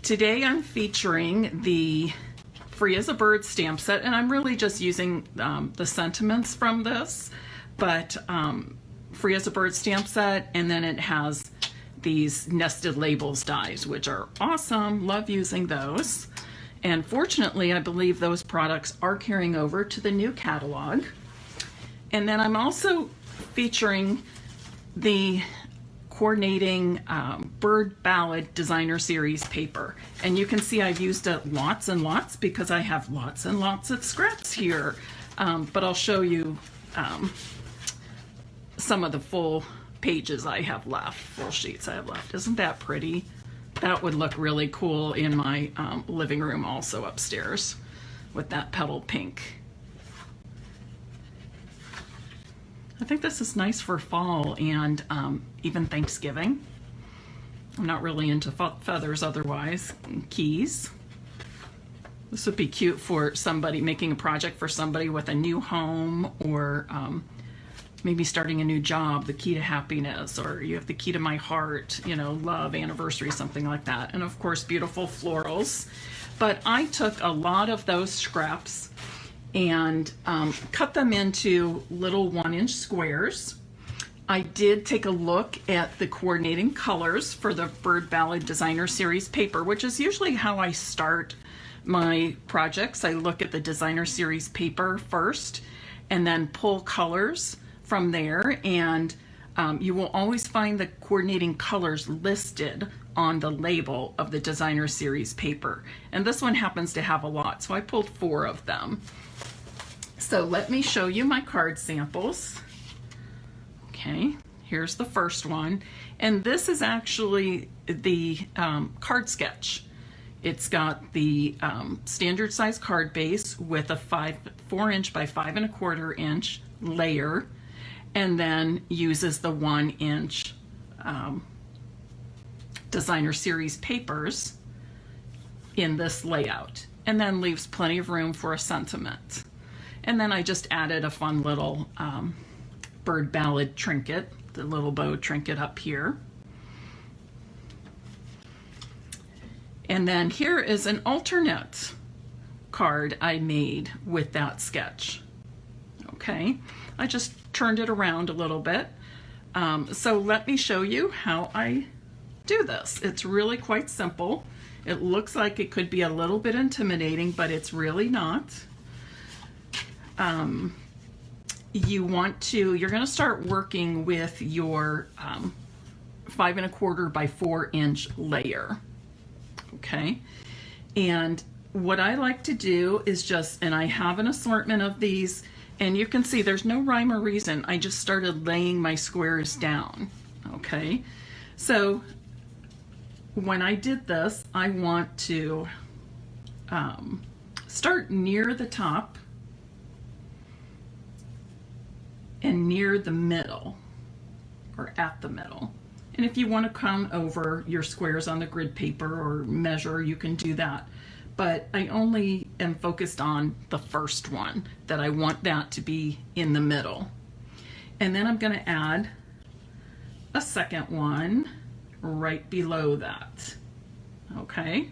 Today I'm featuring the Free as a Bird stamp set, and I'm really just using the sentiments from this, but Free as a Bird stamp set, and then it has these nested labels dies, which are awesome. Love using those. And fortunately, I believe those products are carrying over to the new catalog. And then I'm also featuring the coordinating Bird Ballad Designer Series paper. And you can see I've used it lots and lots because I have lots and lots of scraps here. But I'll show you some of the full pages I have left, full sheets I have left. Isn't that pretty? That would look really cool in my living room also upstairs with that petal pink. I think this is nice for fall and even Thanksgiving. I'm not really into feathers otherwise. And keys. This would be cute for somebody making a project for somebody with a new home, or maybe starting a new job, the key to happiness, or you have the key to my heart, you know, love, anniversary, something like that. And of course, beautiful florals. But I took a lot of those scraps and cut them into little 1-inch squares. I did take a look at the coordinating colors for the Bird Ballad Designer Series paper, which is usually how I start my projects. I look at the Designer Series paper first and then pull colors from there, and you will always find the coordinating colors listed on the label of the Designer Series paper. And this one happens to have a lot, so I pulled 4 of them. So let me show you my card samples. Okay, here's the first one. And this is actually the card sketch. It's got the standard size card base with a 4-inch by 5 1/4 inch layer, and then uses the 1-inch Designer Series papers in this layout, and then leaves plenty of room for a sentiment. And then I just added a fun little Bird Ballad trinket, the little bow trinket up here. And then here is an alternate card I made with that sketch. Okay, I just turned it around a little bit. So let me show you how I do this. It's really quite simple. It looks like it could be a little bit intimidating, but it's really not. You're going to start working with your 5 1/4 by 4-inch layer. Okay, and what I like to do is just, and I have an assortment of these, and you can see there's no rhyme or reason. I just started laying my squares down. Okay, so when I did this, I want to start near the top and near the middle, or at the middle. And if you want to come over your squares on the grid paper or measure, you can do that. But I only am focused on the first one, that I want that to be in the middle. And then I'm going to add a second one right below that. Okay.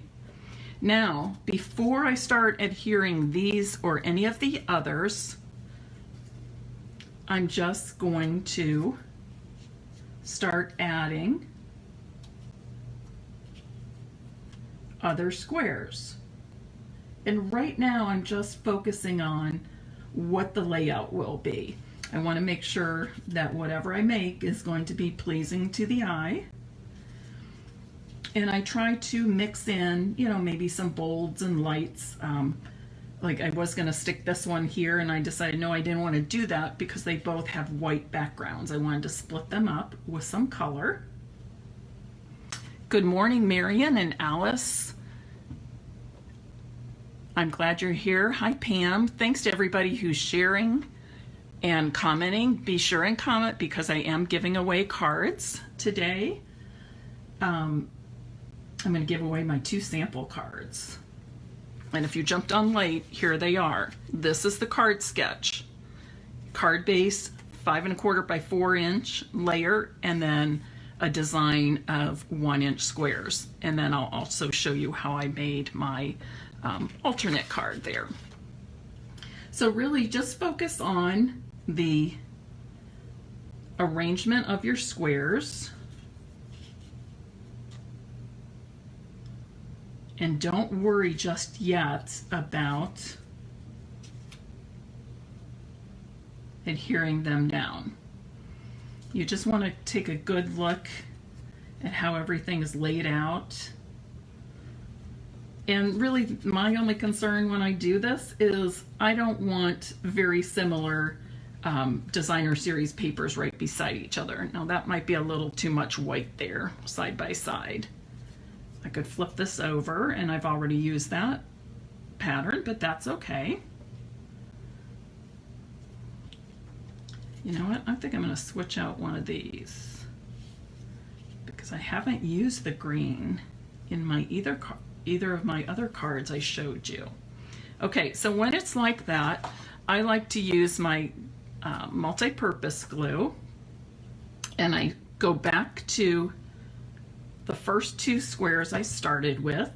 Now, before I start adhering these or any of the others, I'm just going to start adding other squares. And right now I'm just focusing on what the layout will be. I want to make sure that whatever I make is going to be pleasing to the eye. And I try to mix in, you know, maybe some bolds and lights. Like I was going to stick this one here, and I decided no, I didn't want to do that because they both have white backgrounds. I wanted to split them up with some color. Good morning, Marion and Alice. I'm glad you're here. Hi, Pam. Thanks to everybody who's sharing and commenting. Be sure and comment because I am giving away cards today. I'm going to give away my 2 sample cards. And if you jumped on late, here they are. This is the card sketch. Card base, 5 1/4 by 4-inch layer, and then a design of 1-inch squares. And then I'll also show you how I made my alternate card there. So really just focus on the arrangement of your squares. And don't worry just yet about adhering them down. You just want to take a good look at how everything is laid out. And really my only concern when I do this is I don't want very similar designer series papers right beside each other. Now that might be a little too much white there side by side. I could flip this over, and I've already used that pattern, but that's okay. You know what? I think I'm going to switch out one of these because I haven't used the green in my either of my other cards I showed you. Okay, so when it's like that, I like to use my multi-purpose glue, and I go back to the first 2 squares I started with.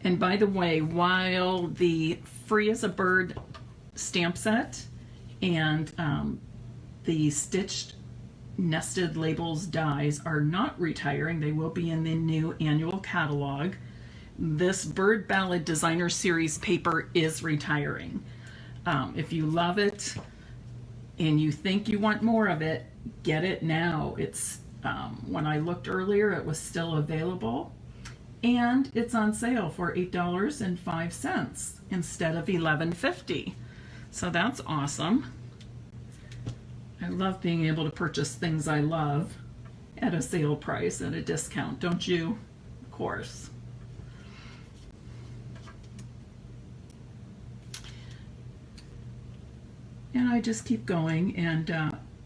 And by the way, while the Free as a Bird stamp set and the stitched nested labels dies are not retiring, they will be in the new annual catalog, this Bird Ballad Designer Series paper is retiring. If you love it and you think you want more of it, get it now. It's when I looked earlier, it was still available, and it's on sale for $8.05 instead of $11.50. So that's awesome. I love being able to purchase things I love at a sale price at a discount, don't you? Of course. And I just keep going, and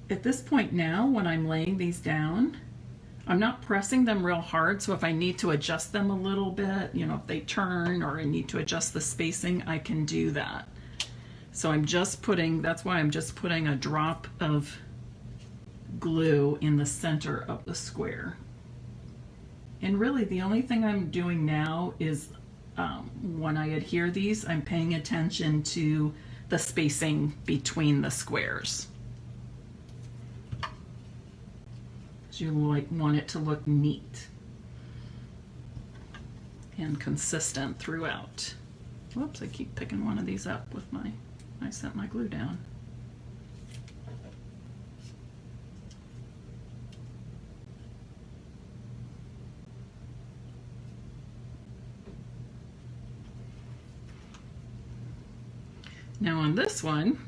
at this point now, when I'm laying these down, I'm not pressing them real hard, so if I need to adjust them a little bit, you know, if they turn or I need to adjust the spacing, I can do that. So I'm just putting, that's why I'm just putting a drop of glue in the center of the square. And really the only thing I'm doing now is when I adhere these, I'm paying attention to the spacing between the squares. You want it to look neat and consistent throughout. Whoops, I keep picking one of these up with I set my glue down. Now on this one,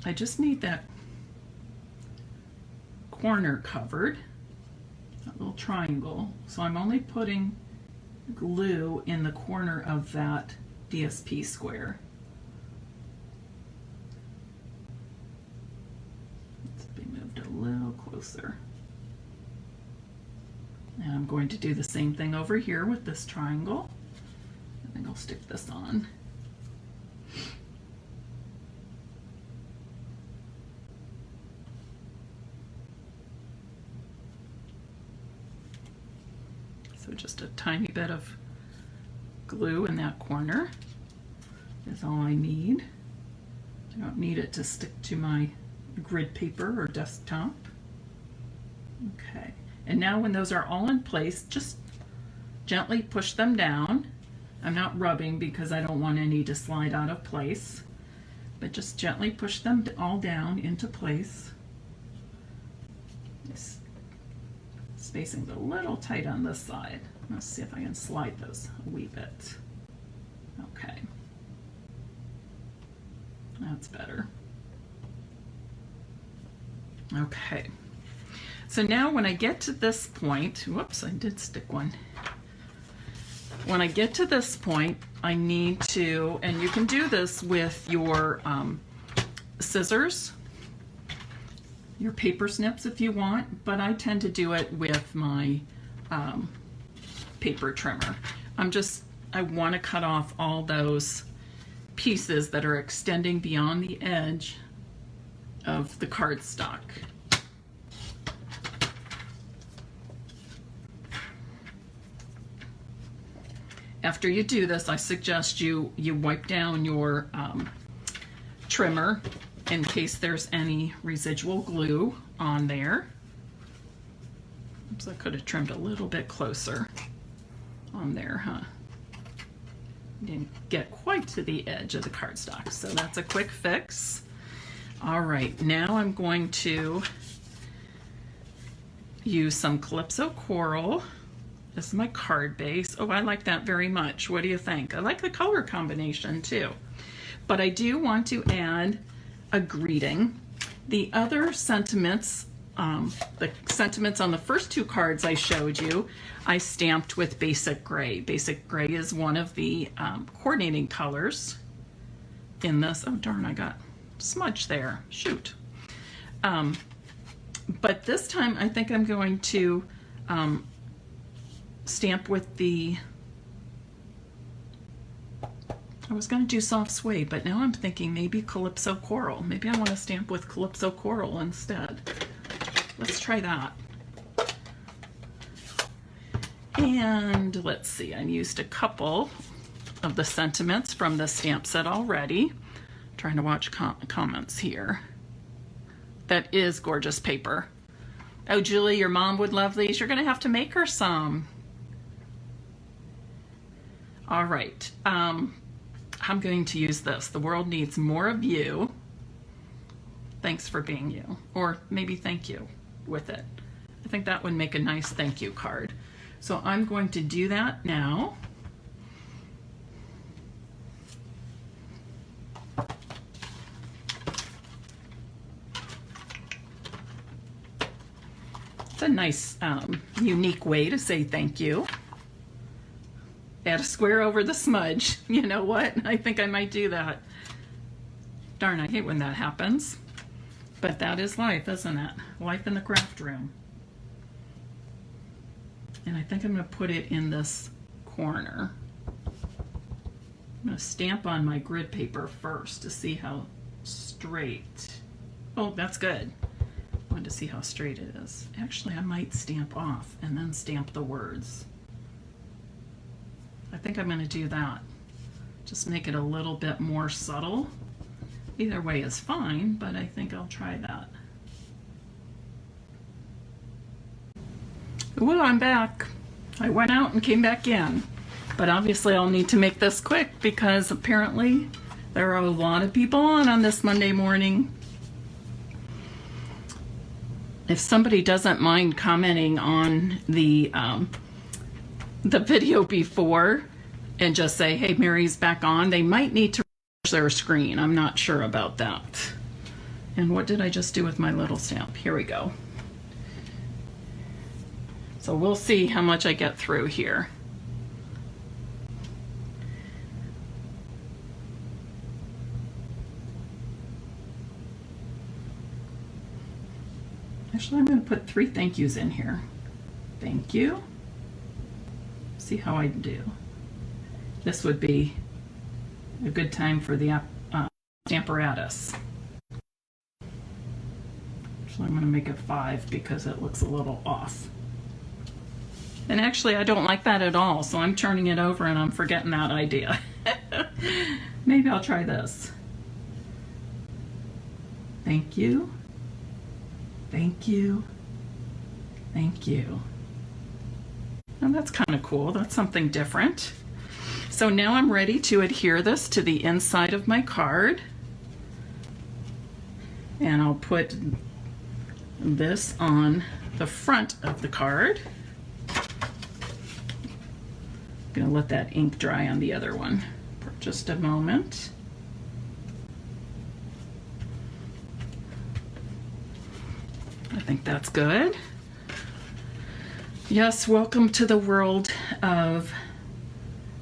I just need that corner covered, that little triangle. So I'm only putting glue in the corner of that DSP square. Let's be moved a little closer. And I'm going to do the same thing over here with this triangle. I think I'll stick this on. So just a tiny bit of glue in that corner is all I need. I don't need it to stick to my grid paper or desktop. Okay, and now when those are all in place, just gently push them down. I'm not rubbing because I don't want any to slide out of place, but just gently push them all down into place. This spacing's a little tight on this side. Let's see if I can slide those a wee bit. Okay, that's better. Okay, so now when I get to this point, whoops, I did stick one. When I get to this point, I need to, and you can do this with your scissors, your paper snips if you want, but I tend to do it with my paper trimmer. I want to cut off all those pieces that are extending beyond the edge of the cardstock. After you do this, I suggest you wipe down your trimmer in case there's any residual glue on there. Oops, I could have trimmed a little bit closer on there, huh? Didn't get quite to the edge of the cardstock, so that's a quick fix. All right, now I'm going to use some Calypso Coral. This is my card base. Oh, I like that very much. What do you think? I like the color combination too. But I do want to add a greeting. The other sentiments, the sentiments on the first two cards I showed you, I stamped with Basic Gray. Basic Gray is one of the coordinating colors in this. Oh darn, I got smudge there. Shoot. But this time I think I'm going to stamp with the, I was going to do Soft Suede, but now I'm thinking maybe Calypso Coral. Maybe I want to stamp with Calypso Coral instead. Let's try that. And let's see, I used a couple of the sentiments from the stamp set already. I'm trying to watch comments here. That is gorgeous paper. Oh, Julie, your mom would love these. You're going to have to make her some. All right, I'm going to use this. The world needs more of you. Thanks for being you. Or maybe thank you with it. I think that would make a nice thank you card. So I'm going to do that now. It's a nice, unique way to say thank you. Add a square over the smudge. You know what? I think I might do that. Darn, I hate when that happens. But that is life, isn't it? Life in the craft room. And I think I'm going to put it in this corner. I'm going to stamp on my grid paper first to see how straight. Oh, that's good. I wanted to see how straight it is. Actually, I might stamp off and then stamp the words. I think I'm going to do that. Just make it a little bit more subtle. Either way is fine, but I think I'll try that. Well, I'm back. I went out and came back in. But obviously I'll need to make this quick because apparently there are a lot of people on this Monday morning. If somebody doesn't mind commenting on the video before and just say, hey, Mary's back on, they might need to refresh their screen. I'm not sure about that. And what did I just do with my little stamp? Here we go. So we'll see how much I get through here. Actually, I'm going to put 3 thank yous in here. Thank you. See how I do. This would be a good time for the Stamparatus. Actually, I'm going to make it 5 because it looks a little off. And actually, I don't like that at all, so I'm turning it over and I'm forgetting that idea. Maybe I'll try this. Thank you. Thank you. Thank you. And that's kind of cool. That's something different. So now I'm ready to adhere this to the inside of my card. And I'll put this on the front of the card. I'm going to let that ink dry on the other one for just a moment. I think that's good. Yes, welcome to the world of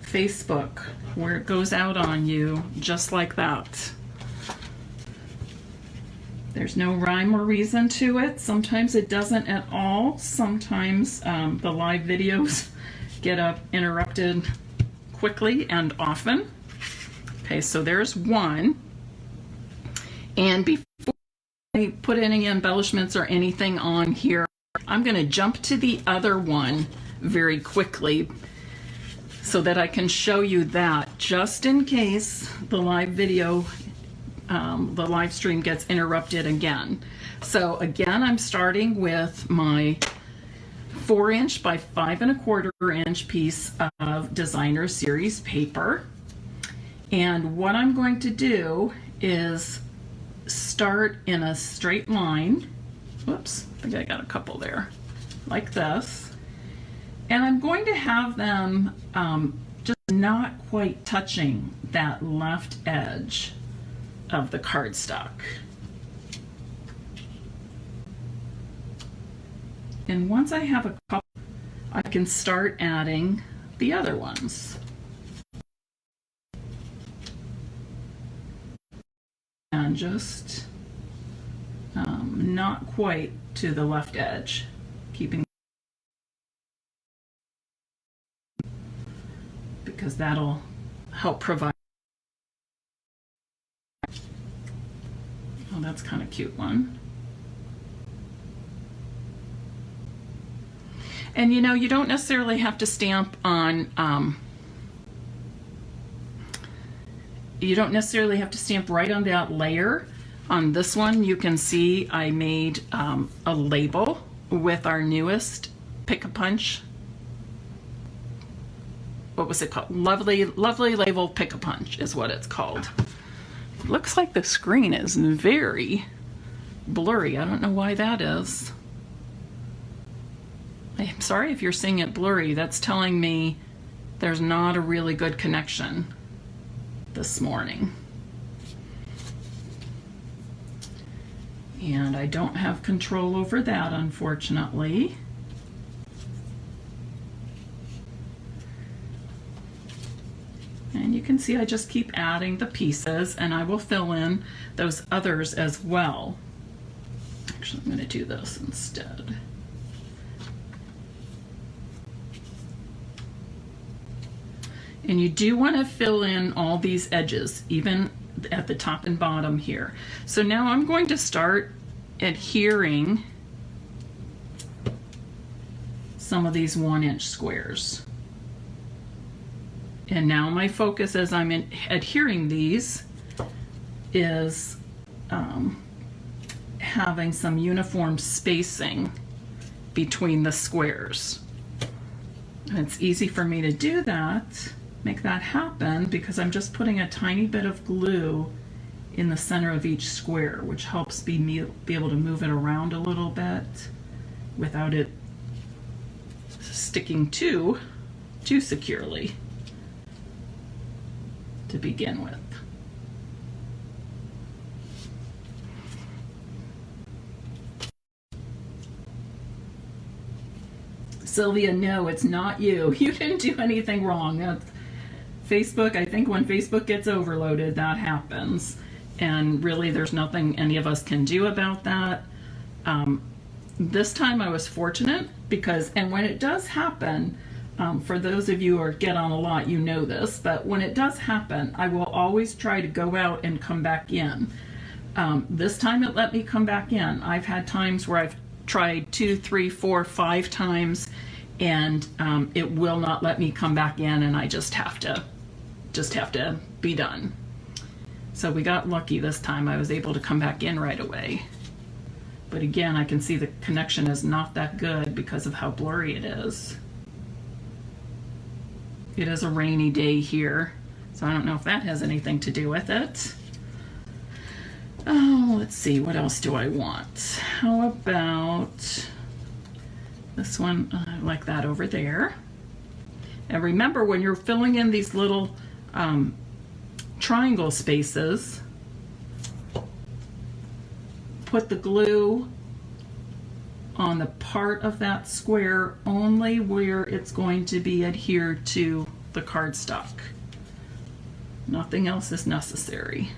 Facebook, where it goes out on you just like that. There's no rhyme or reason to it. Sometimes it doesn't at all. Sometimes the live videos get interrupted quickly and often. Okay, so there's one. And before I put any embellishments or anything on here, I'm going to jump to the other one very quickly so that I can show you that, just in case the live video, the live stream gets interrupted again. So again, I'm starting with my 4" by 5 1/4" piece of Designer Series paper. And what I'm going to do is start in a straight line. Whoops, I think I got a couple there, like this. And I'm going to have them just not quite touching that left edge of the cardstock. And once I have a couple, I can start adding the other ones. And just not quite to the left edge, keeping, because that'll help provide. Oh, that's kind of cute one. And you know, you don't necessarily have to stamp on, you don't necessarily have to stamp right on that layer. On this one, you can see I made a label with our newest Pick-a-Punch. What was it called? Lovely Label Pick-a-Punch is what it's called. It looks like the screen is very blurry. I don't know why that is. I'm sorry if you're seeing it blurry. That's telling me there's not a really good connection this morning. And I don't have control over that, unfortunately. And you can see I just keep adding the pieces, and I will fill in those others as well. Actually, I'm going to do this instead. And you do want to fill in all these edges, even at the top and bottom here. So now I'm going to start adhering some of these 1" squares. And now my focus as I'm adhering these is having some uniform spacing between the squares. And it's easy for me to do that, make that happen, because I'm just putting a tiny bit of glue in the center of each square, which helps be able to move it around a little bit without it sticking too securely to begin with. Sylvia, no, it's not you. You didn't do anything wrong. That's Facebook. I think when Facebook gets overloaded, that happens. And really, there's nothing any of us can do about that. This time I was fortunate because, and when it does happen, for those of you who get on a lot, you know this, but when it does happen, I will always try to go out and come back in. This time it let me come back in. I've had times where I've tried 2, 3, 4, 5 times, and it will not let me come back in, and I just have to be done. So we got lucky this time. I was able to come back in right away. But again, I can see the connection is not that good because of how blurry it is. It is a rainy day here, so I don't know if that has anything to do with it. Oh, let's see, what else do I want? How about this one? I like that over there. And remember, when you're filling in these little triangle spaces, put the glue on the part of that square only where it's going to be adhered to the cardstock. Nothing else is necessary.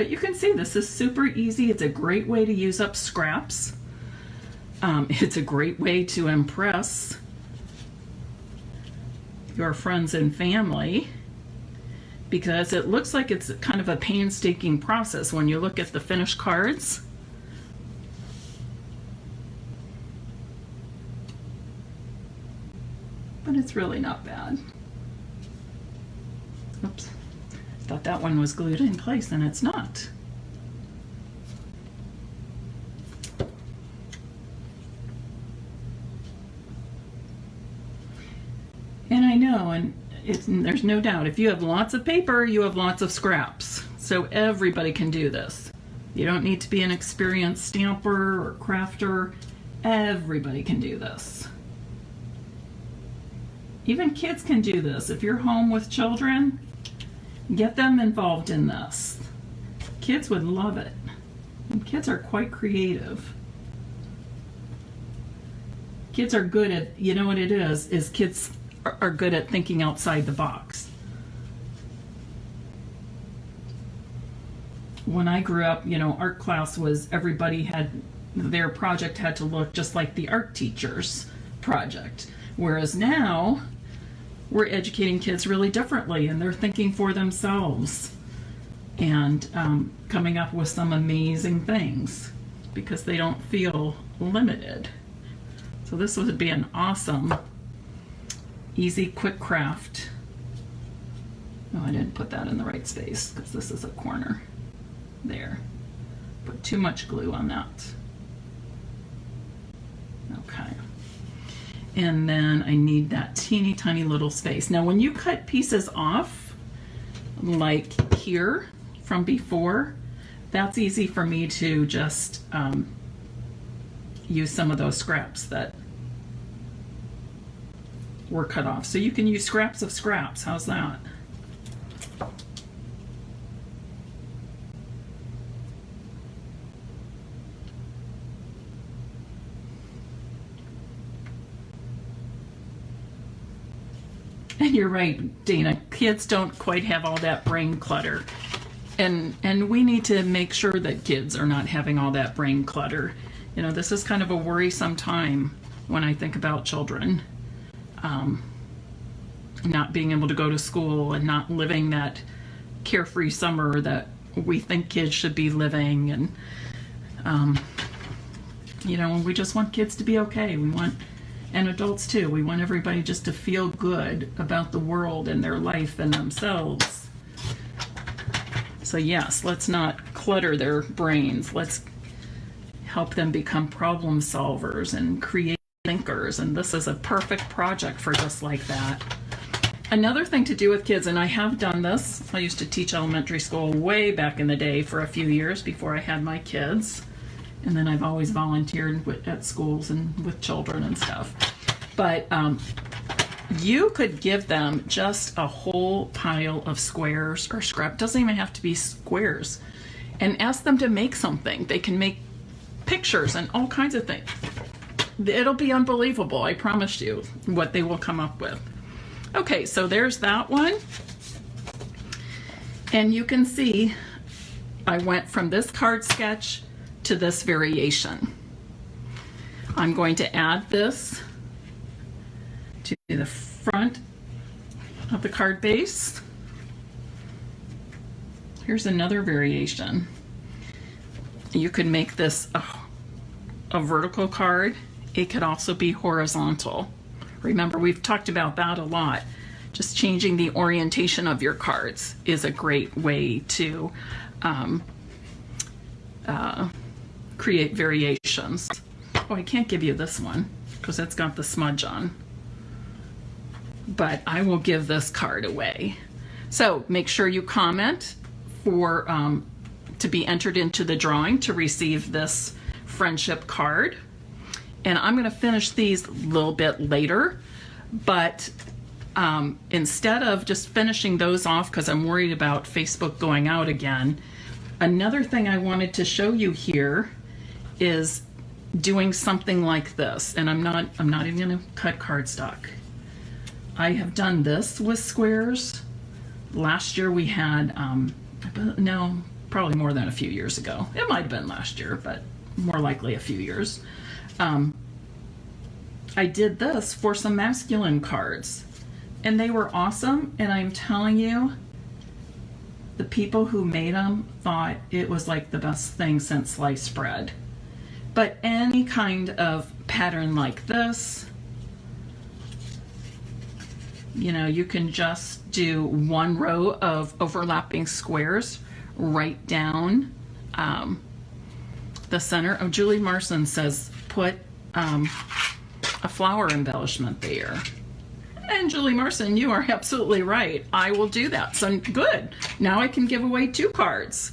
But you can see this is super easy. It's a great way to use up scraps. It's a great way to impress your friends and family, because it looks like it's kind of a painstaking process when you look at the finished cards. But it's really not bad. Oops, thought that one was glued in place and it's not. And I know, and there's no doubt, if you have lots of paper, you have lots of scraps. So everybody can do this. You don't need to be an experienced stamper or crafter. Everybody can do this. Even kids can do this. If you're home with children, get them involved in this. Kids would love it. And kids are quite creative. Kids are good at, you know what it is kids are good at thinking outside the box. When I grew up, you know, art class was, everybody had, their project had to look just like the art teacher's project. Whereas now, we're educating kids really differently, and they're thinking for themselves and coming up with some amazing things because they don't feel limited. So this would be an awesome, easy, quick craft. No, I didn't put that in the right space because this is a corner. There. Put too much glue on that. Okay. And then I need that teeny tiny little space. Now when you cut pieces off, like here from before, that's easy for me to just use some of those scraps that were cut off. So you can use scraps of scraps. How's that? And you're right, Dana, kids don't quite have all that brain clutter. And we need to make sure that kids are not having all that brain clutter. You know, this is kind of a worrisome time when I think about children. Not being able to go to school and not living that carefree summer that we think kids should be living. And, you know, we just want kids to be okay. We want, and adults too, we want everybody just to feel good about the world and their life and themselves. So yes, let's not clutter their brains. Let's help them become problem solvers and creative thinkers. And this is a perfect project for just like that. Another thing to do with kids, and I have done this, I used to teach elementary school way back in the day for a few years before I had my kids. And then I've always volunteered at schools and with children and stuff. But you could give them just a whole pile of squares or scrap. Doesn't even have to be squares. And ask them to make something. They can make pictures and all kinds of things. It'll be unbelievable, I promise you, what they will come up with. Okay, so there's that one. And you can see I went from this card sketch to this variation. I'm going to add this to the front of the card base. Here's another variation. You could make this a vertical card. It could also be horizontal. Remember, we've talked about that a lot. Just changing the orientation of your cards is a great way to create variations. Oh, I can't give you this one because it's got the smudge on. But I will give this card away. So make sure you comment for to be entered into the drawing to receive this friendship card. And I'm going to finish these a little bit later, but instead of just finishing those off because I'm worried about Facebook going out again, another thing I wanted to show you here is doing something like this. And I'm not even going to cut cardstock. I have done this with squares. Last year we had, no, probably more than a few years ago. It might have been last year, but more likely a few years. I did this for some masculine cards, and they were awesome. And I'm telling you, the people who made them thought it was like the best thing since sliced bread. But any kind of pattern like this, you know, you can just do one row of overlapping squares right down the center. Oh, Julie Marson says put a flower embellishment there. And Julie Marson, you are absolutely right. I will do that. So good. Now I can give away 2 cards.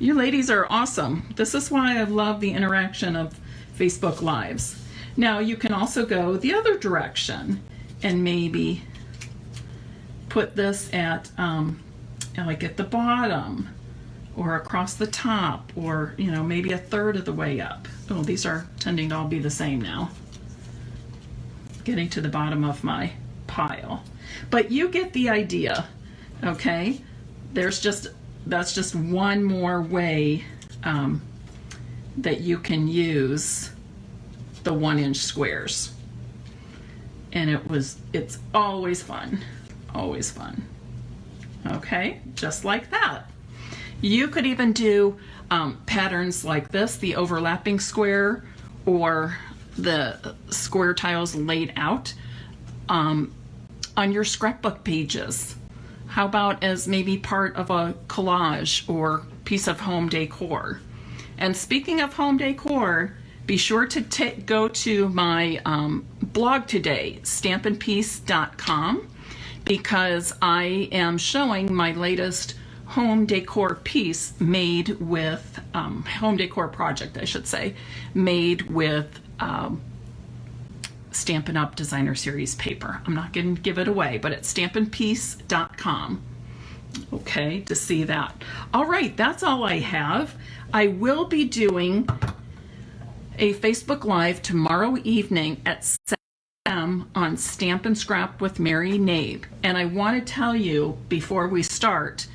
You ladies are awesome. This is why I love the interaction of Facebook Lives. Now you can also go the other direction and maybe put this at like at the bottom or across the top, or you know, maybe a third of the way up. Oh, these are tending to all be the same now. Getting to the bottom of my pile. But you get the idea, okay? That's just one more way that you can use the 1-inch squares. And it's always fun. Always fun. Okay, just like that. You could even do patterns like this, the overlapping square, or the square tiles laid out on your scrapbook pages. How about as maybe part of a collage or piece of home decor? And speaking of home decor, be sure to go to my blog today, stampinpiece.com, because I am showing my latest home decor piece made with, home decor project, I should say, made with Stampin' Up! Designer Series paper. I'm not going to give it away, but it's stampinpiece.com. Okay, to see that. All right, that's all I have. I will be doing a Facebook Live tomorrow evening at 7 p.m. on Stampin' Scrap with Mary Knabe. And I want to tell you before we start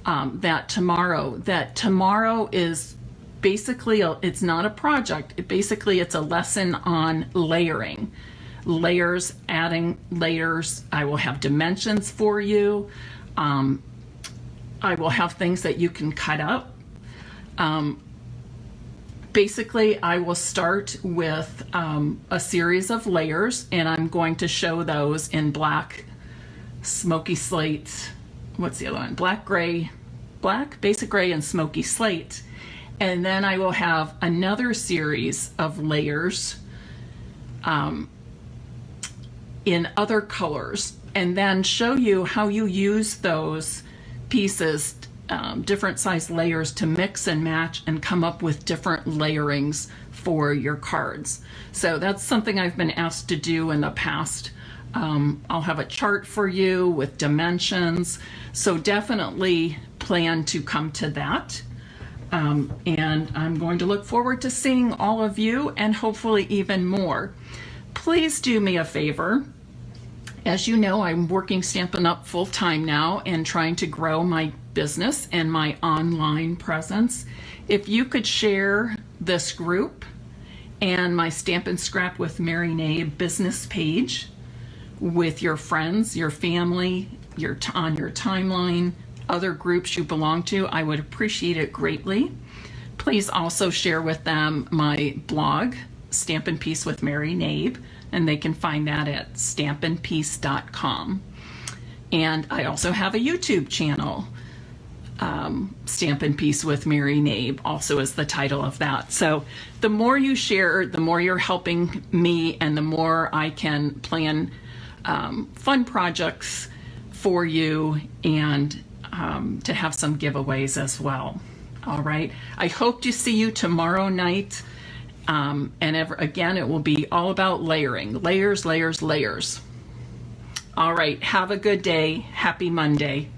that tomorrow is basically, it's not a project. It's a lesson on layering. Layers, adding layers. I will have dimensions for you. I will have things that you can cut up. Basically, I will start with a series of layers, and I'm going to show those in black, smoky slate, what's the other one? Black, basic gray, and smoky slate. And then I will have another series of layers in other colors, and then show you how you use those pieces, different size layers, to mix and match and come up with different layerings for your cards. So that's something I've been asked to do in the past. I'll have a chart for you with dimensions, so definitely plan to come to that. And I'm going to look forward to seeing all of you, and hopefully even more. Please do me a favor. As you know, I'm working Stampin' Up! Full-time now and trying to grow my business and my online presence. If you could share this group and my Stampin' Scrap with Mary Knabe business page with your friends, your family, on your timeline, other groups you belong to, I would appreciate it greatly. Please also share with them my blog, Stampin' Piece with Mary Knabe, and they can find that at stampinpiece.com. And I also have a YouTube channel, Stampin' Piece with Mary Knabe, also is the title of that. So the more you share, the more you're helping me, and the more I can plan fun projects for you, and to have some giveaways as well. All right, I hope to see you tomorrow night. Again, it will be all about layering. Layers, layers, layers. All right, have a good day. Happy Monday.